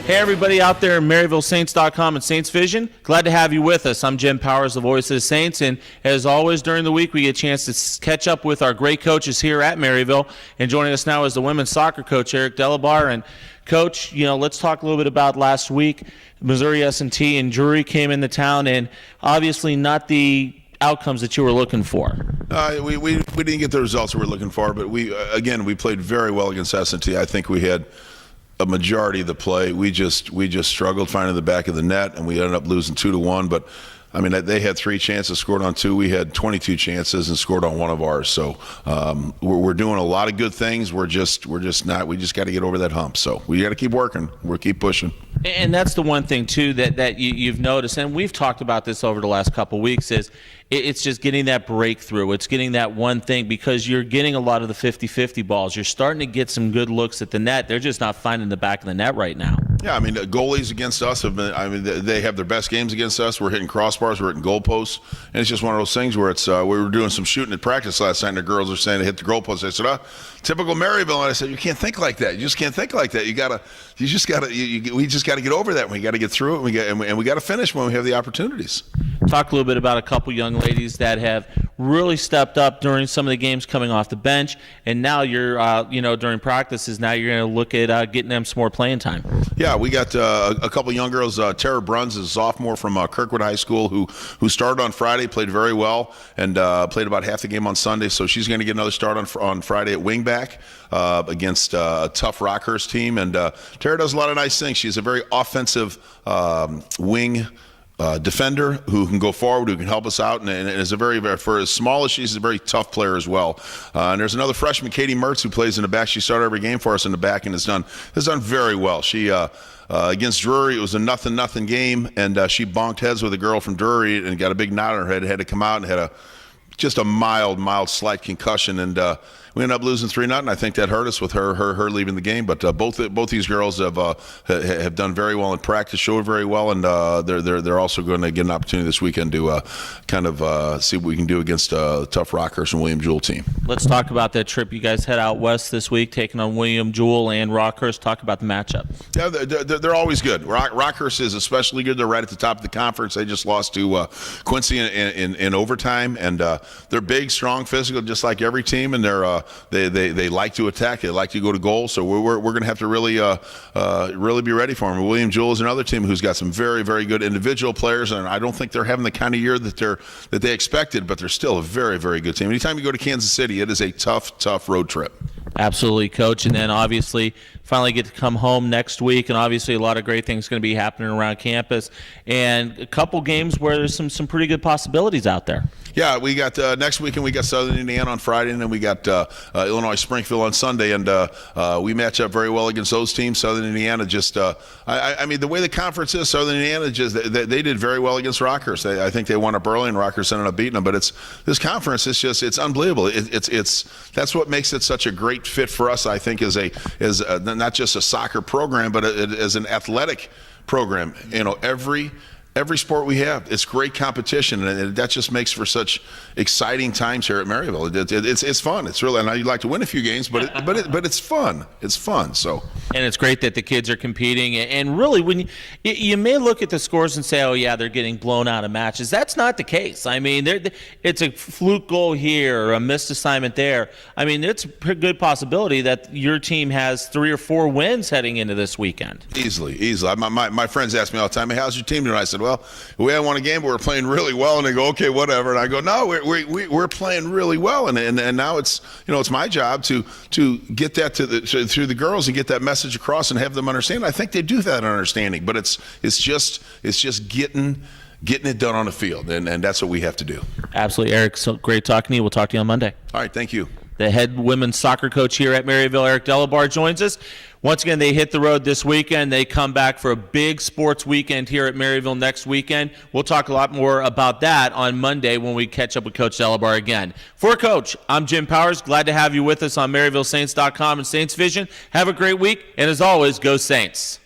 Hey, everybody out there in MaryvilleSaints.com and Saints Vision. Glad to have you with us. I'm Jim Powers, the voice of the Saints, and as always during the week we get a chance to catch up with our great coaches here at Maryville. And joining us now is the women's soccer coach, Eric Delabar. And Coach, let's talk a little bit about last week. Missouri S&T and Drury came into town, and obviously not the outcomes that you were looking for. We didn't get the results we were looking for, but we played very well against S&T. I think we had a majority of the play. We just struggled finding the back of the net, and we ended up losing 2-1. But I mean, they had 3 chances, scored on 2. We had 22 chances and scored on 1 of ours. So we're doing a lot of good things. We're just not. We just got to get over that hump. So we got to keep working. We'll keep pushing. And that's the one thing too that you've noticed, and we've talked about this over the last couple of weeks, is it's just getting that breakthrough. It's getting that one thing, because you're getting a lot of the 50-50 balls. You're starting to get some good looks at the net. They're just not finding the back of the net right now. Yeah, I mean, the goalies against us they have their best games against us. We're hitting crossbars, we're hitting goalposts, and it's just one of those things where it's we were doing some shooting at practice last night, and the girls are saying they hit the goalposts. I said, typical Maryville. And I said, you can't think like that. You just can't think like that. We just got to get over that. We got to get through it. And we got to finish when we have the opportunities. Talk a little bit about a couple young ladies that have really stepped up during some of the games coming off the bench, and now you're, during practices, now you're going to look at getting them some more playing time. Yeah, we got a couple young girls. Tara Bruns is a sophomore from Kirkwood High School who started on Friday, played very well, and played about half the game on Sunday. So she's going to get another start on Friday at wingback against a tough Rockhurst team. And Tara does a lot of nice things. She's a very offensive wing defender who can go forward, who can help us out, and is a very, for as small as she's, a very tough player as well. And there's another freshman, Katie Mertz, who plays in the back. She started every game for us in the back and has done very well. She against Drury, it was a 0-0 game, and she bonked heads with a girl from Drury and got a big knot on her head. Had to come out and had just a mild slight concussion, and we ended up losing 3-0. I think that hurt us with her leaving the game. But both these girls have done very well in practice, showed very well, and they're also going to get an opportunity this weekend to see what we can do against tough Rockhurst and William Jewell team. Let's talk about that trip you guys head out west this week, taking on William Jewell and Rockhurst. Talk about the matchup. Yeah, they're always good. Rockhurst is especially good. They're right at the top of the conference. They just lost to Quincy in overtime, and they're big, strong, physical, just like every team, and they like to attack. They like to go to goal. So we're going to have to really be ready for them. William Jewell is another team who's got some very, very good individual players, and I don't think they're having the kind of year that they expected, but they're still a very, very good team. Anytime you go to Kansas City, it is a tough road trip. Absolutely, Coach. And then obviously finally get to come home next week, and obviously a lot of great things going to be happening around campus, and a couple games where there's some pretty good possibilities out there. Yeah, we got next weekend we got Southern Indiana on Friday, and then we got Illinois Springfield on Sunday, and we match up very well against those teams. Southern Indiana just I mean, the way the conference is, Southern Indiana just they did very well against Rockhurst. I think they won up early, and Rockhurst ended up beating them. But this conference is just it's unbelievable. It's that's what makes it such a great fit for us. I think as not just a soccer program, but as an athletic program. Every sport we have, it's great competition, and that just makes for such exciting times here at Maryville. It's fun. It's really, and I'd like to win a few games, but it's fun. It's fun. So, and it's great that the kids are competing. And really, when you may look at the scores and say, "Oh yeah, they're getting blown out of matches." That's not the case. I mean, it's a fluke goal here or a missed assignment there. I mean, it's a good possibility that your team has 3 or 4 wins heading into this weekend. Easily. My friends ask me all the time, "Hey, how's your team doing?" I said, well, we haven't won a game, but we're playing really well. And they go, okay, whatever. And I go, no, we're playing really well. And now it's my job to get that through the girls and get that message across and have them understand. I think they do that understanding, but it's just getting it done on the field, and that's what we have to do. Absolutely, Eric. So great talking to you. We'll talk to you on Monday. All right, thank you. The head women's soccer coach here at Maryville, Eric Delabar, joins us. Once again, they hit the road this weekend. They come back for a big sports weekend here at Maryville next weekend. We'll talk a lot more about that on Monday when we catch up with Coach Delabar again. For Coach, I'm Jim Powers. Glad to have you with us on MaryvilleSaints.com and Saints Vision. Have a great week, and as always, go Saints.